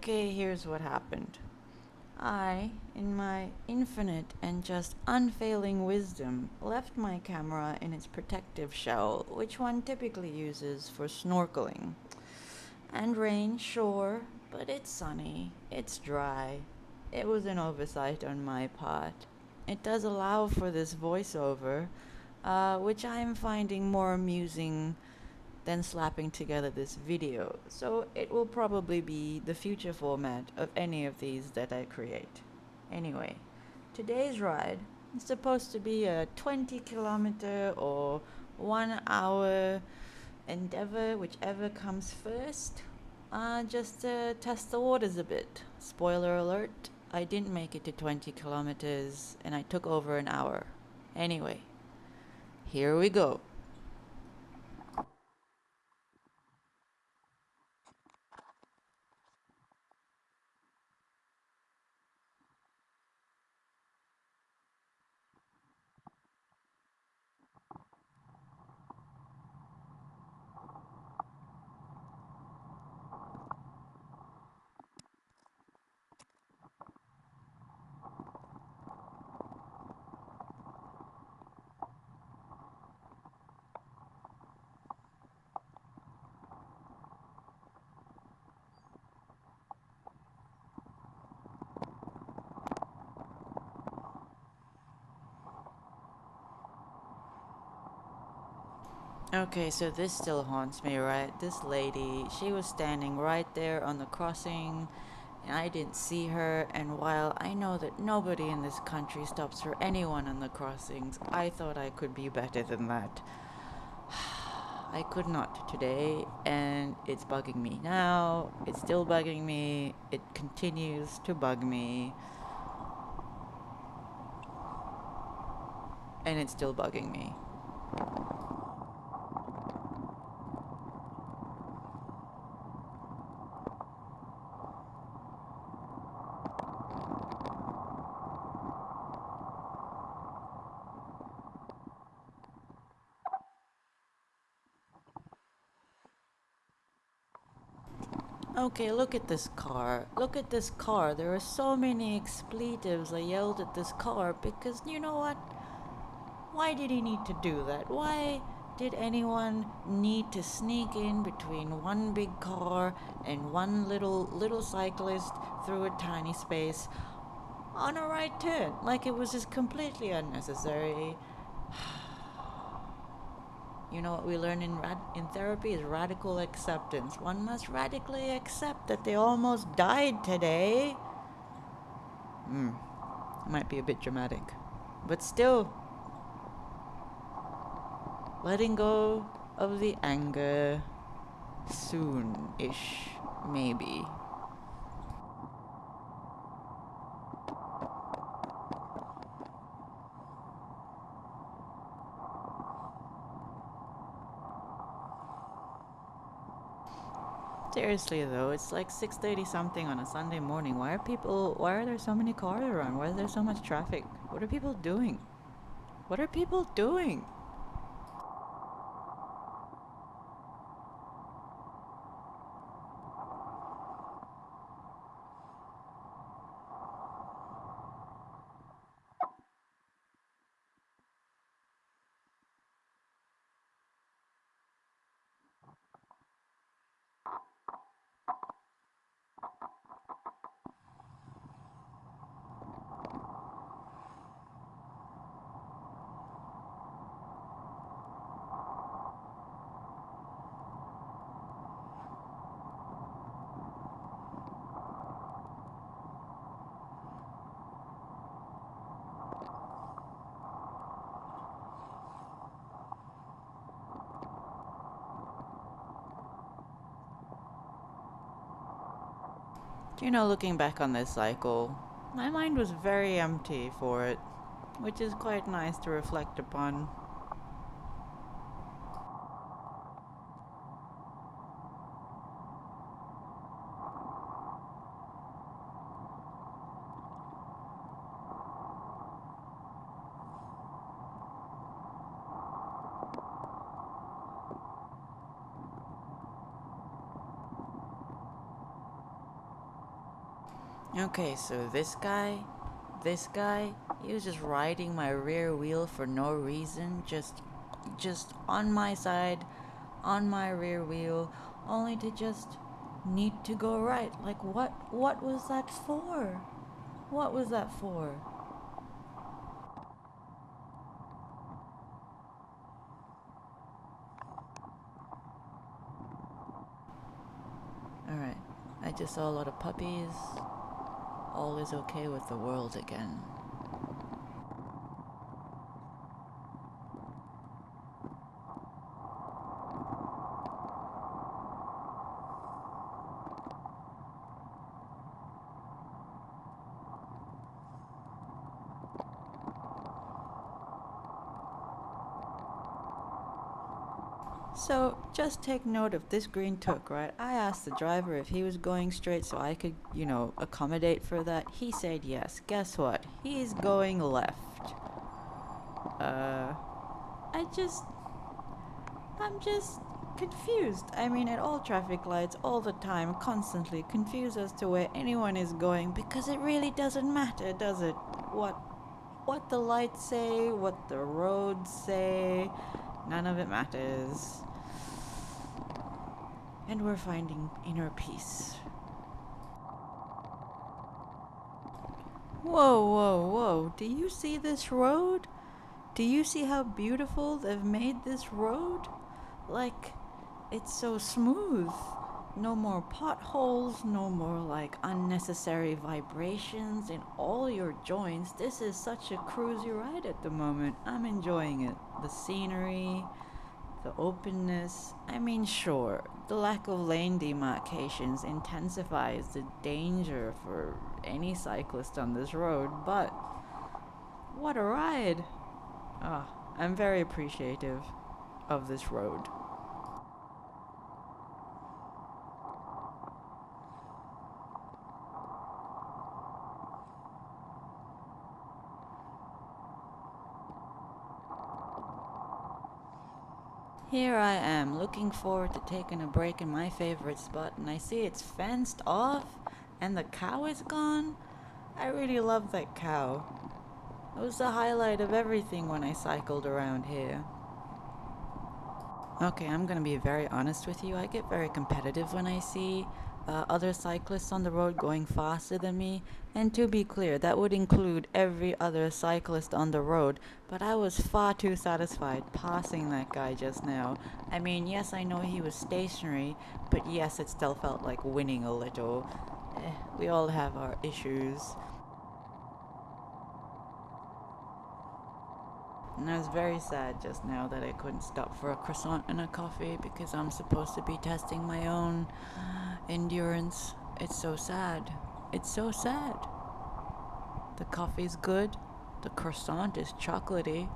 Okay, here's what happened. I, in my infinite and just unfailing wisdom, left my camera in its protective shell, which one typically uses for snorkeling. And rain, sure, but it's sunny, it's dry. It was an oversight on my part. It does allow for this voiceover, which I am finding more amusing than slapping together this video, so it will probably be the future format of any of these that I create. Anyway, today's ride is supposed to be a 20-kilometer or 1 hour endeavor, whichever comes first. Just to test the waters a bit. Spoiler alert, I didn't make it to 20 kilometers and I took over an hour. Anyway, here we go. Okay, so this still haunts me, right? This lady, she was standing right there on the crossing, and I didn't see her. And while I know that nobody in this country stops for anyone on the crossings, I thought I could be better than that. I could not today, and it's bugging me now. It's still bugging me. It continues to bug me, and it's still bugging me. Okay, look at this car. Look at this car. There are so many expletives I yelled at this car because you know what? Why did he need to do that? Why did anyone need to sneak in between one big car and one little cyclist through a tiny space on a right turn? Like it was just completely unnecessary. You know what we learn in therapy is radical acceptance. One must radically accept that they almost died today. Might be a bit dramatic. But still, letting go of the anger soon-ish, maybe. Seriously though, it's like 6:30 something on a Sunday morning. Why are there so many cars around? Why is there so much traffic? What are people doing? What are people doing? You know, looking back on this cycle, my mind was very empty for it, which is quite nice to reflect upon. Okay, so this guy, he was just riding my rear wheel for no reason, just on my side, on my rear wheel, only to just need to go right. Like what was that for? What was that for? All right. I just saw a lot of puppies. All is okay with the world again. So just take note of this green tuk, right? I asked the driver if he was going straight so I could, accommodate for that. He said yes. Guess what? He's going left. Uh, I just, I'm just confused. I mean, at all traffic lights, all the time, constantly confused as to where anyone is going because it really doesn't matter, does it? What, what the lights say, what the roads say, none of it matters. And we're finding inner peace. Whoa, whoa, whoa. Do you see this road? Do you see how beautiful they've made this road? Like, it's so smooth. No more potholes, no more like unnecessary vibrations in all your joints. This is such a cruisy ride at the moment. I'm enjoying it. The scenery, the openness. I mean, sure, the lack of lane demarcations intensifies the danger for any cyclist on this road, but what a ride! Ah, I'm very appreciative of this road. Here I am, looking forward to taking a break in my favorite spot, and I see it's fenced off, and the cow is gone. I really love that cow. It was the highlight of everything when I cycled around here. Okay, I'm gonna be very honest with you. I get very competitive when I see other cyclists on the road going faster than me. And to be clear, that would include every other cyclist on the road. But I was far too satisfied passing that guy just now. I mean, yes, I know he was stationary, but yes, it still felt like winning a little. We all have our issues. And I was very sad just now that I couldn't stop for a croissant and a coffee because I'm supposed to be testing my own endurance. It's so sad. It's so sad. The coffee's good. The croissant is chocolatey.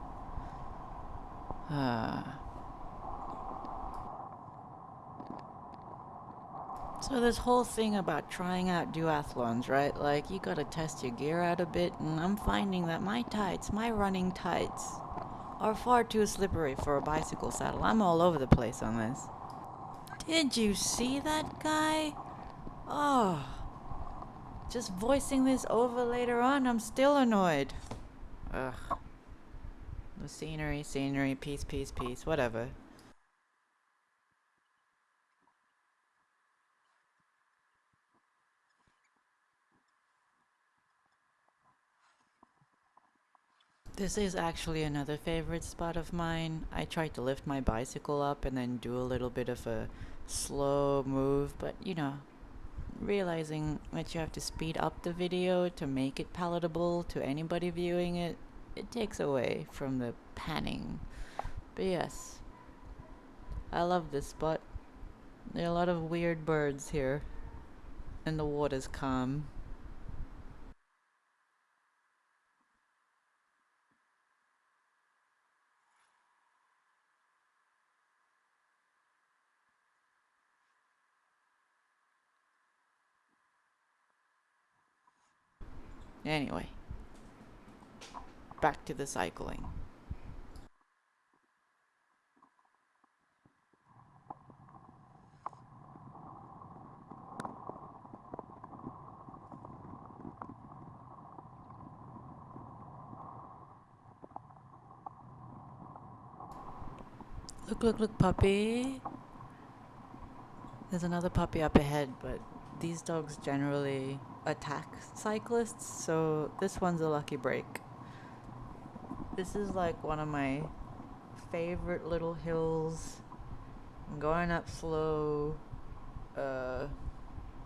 So this whole thing about trying out duathlons, right? Like you gotta test your gear out a bit, and I'm finding that my tights, my running tights, are far too slippery for a bicycle saddle. I'm all over the place on this. Did you see that guy? Oh, just voicing this over later on, I'm still annoyed. Ugh. The scenery, peace, whatever. This is actually another favorite spot of mine. I tried to lift my bicycle up and then do a little bit of a slow move, but realizing that you have to speed up the video to make it palatable to anybody viewing it, it takes away from the panning. But yes, I love this spot. There are a lot of weird birds here, and the water's calm. Anyway, back to the cycling. Look, look, look, puppy. There's another puppy up ahead, but these dogs generally attack cyclists, so this one's a lucky break. This is like one of my favorite little hills. I'm going up slow.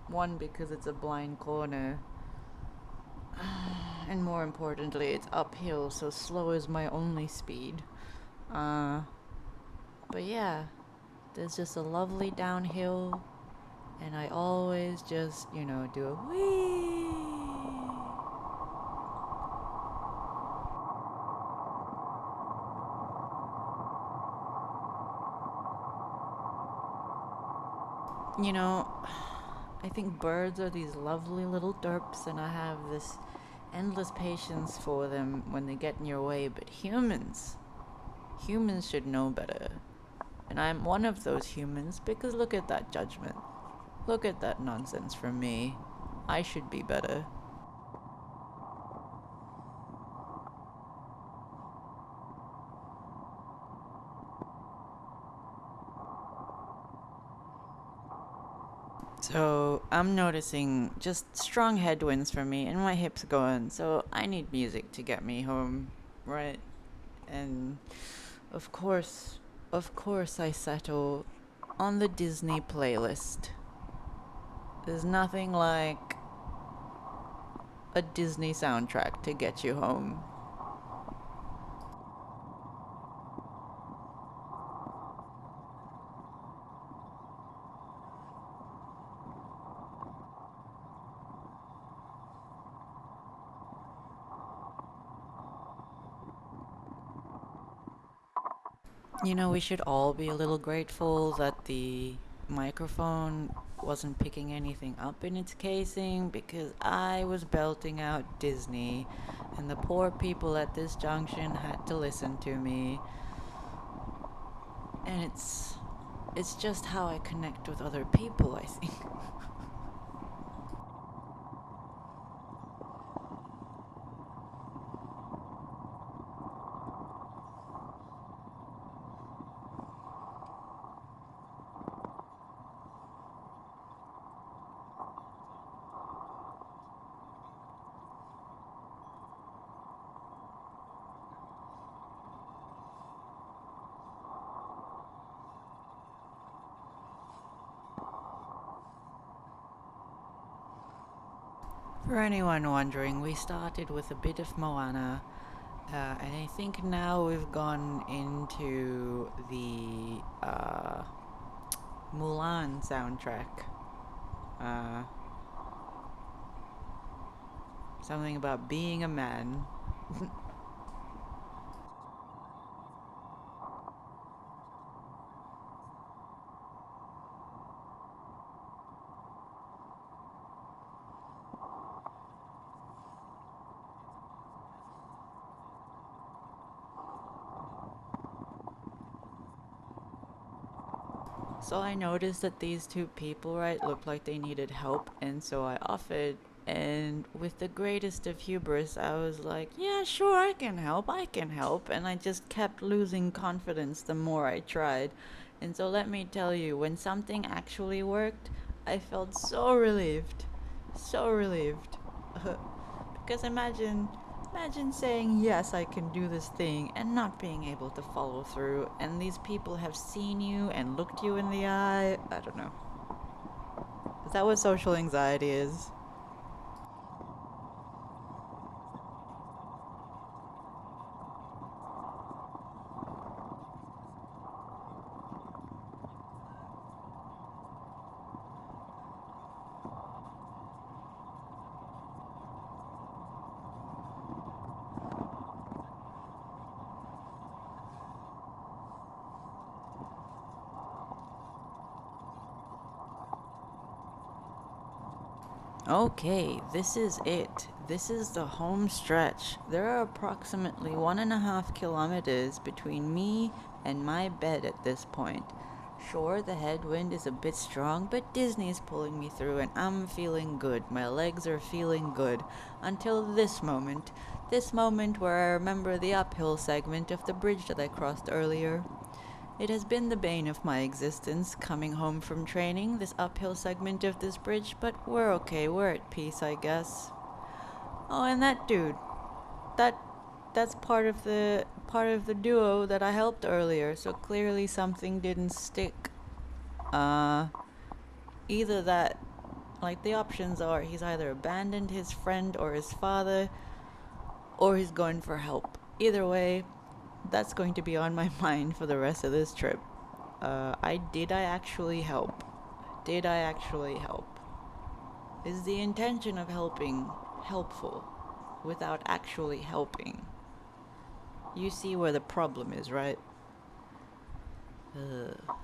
One, because it's a blind corner. And more importantly, it's uphill, so slow is my only speed. But yeah, there's just a lovely downhill, and I always just, do a whee. You know, I think birds are these lovely little derps, and I have this endless patience for them when they get in your way, but humans should know better. And I'm one of those humans because look at that judgment. Look at that nonsense from me. I should be better. So I'm noticing just strong headwinds for me and my hips going, so I need music to get me home, right? And of course, I settle on the Disney playlist. There's nothing like a Disney soundtrack to get you home. We should all be a little grateful that the microphone wasn't picking anything up in its casing because I was belting out Disney and the poor people at this junction had to listen to me. And it's just how I connect with other people, I think. For anyone wondering, we started with a bit of Moana, and I think now we've gone into the Mulan soundtrack. Uh, Something about being a man. So I noticed that these two people, right, looked like they needed help, and so I offered. And with the greatest of hubris, I was like, yeah, sure, I can help, I can help. And I just kept losing confidence the more I tried. And so let me tell you, when something actually worked, I felt so relieved. So relieved. Because imagine saying, yes, I can do this thing, and not being able to follow through. And these people have seen you and looked you in the eye. I don't know. Is that what social anxiety is? Okay, this is it. This is the home stretch. There are approximately 1.5 kilometers between me and my bed at this point. Sure, the headwind is a bit strong, but Disney's pulling me through and I'm feeling good. My legs are feeling good. Until this moment. This moment where I remember the uphill segment of the bridge that I crossed earlier. It has been the bane of my existence coming home from training, this uphill segment of this bridge, but we're okay, we're at peace, I guess. Oh, and that dude. That that's part of the duo that I helped earlier, so clearly something didn't stick. Uh Either that, like, the options are he's either abandoned his friend or his father, or he's going for help. Either way, that's going to be on my mind for the rest of this trip. I actually help? Did I actually help? Is the intention of helping helpful without actually helping? You see where the problem is, right? Ugh.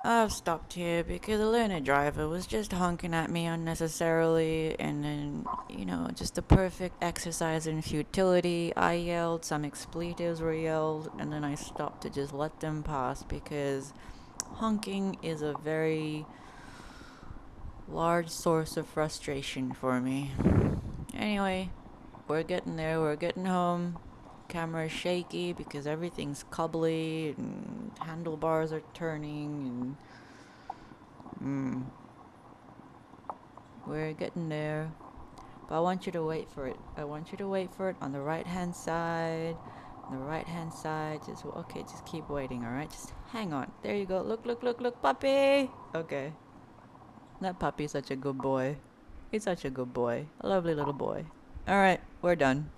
I've stopped here because the learner driver was just honking at me unnecessarily, and then, just the perfect exercise in futility. I yelled, some expletives were yelled, and then I stopped to just let them pass because honking is a very large source of frustration for me. Anyway, we're getting there, we're getting home. Camera's shaky because everything's cobbly and handlebars are turning and we're getting there. But I want you to wait for it. I want you to wait for it on the right hand side. On the right hand side. Just keep waiting, alright? Just hang on. There you go. Look, look, look, look, puppy! Okay. That puppy's such a good boy. He's such a good boy. A lovely little boy. Alright, we're done.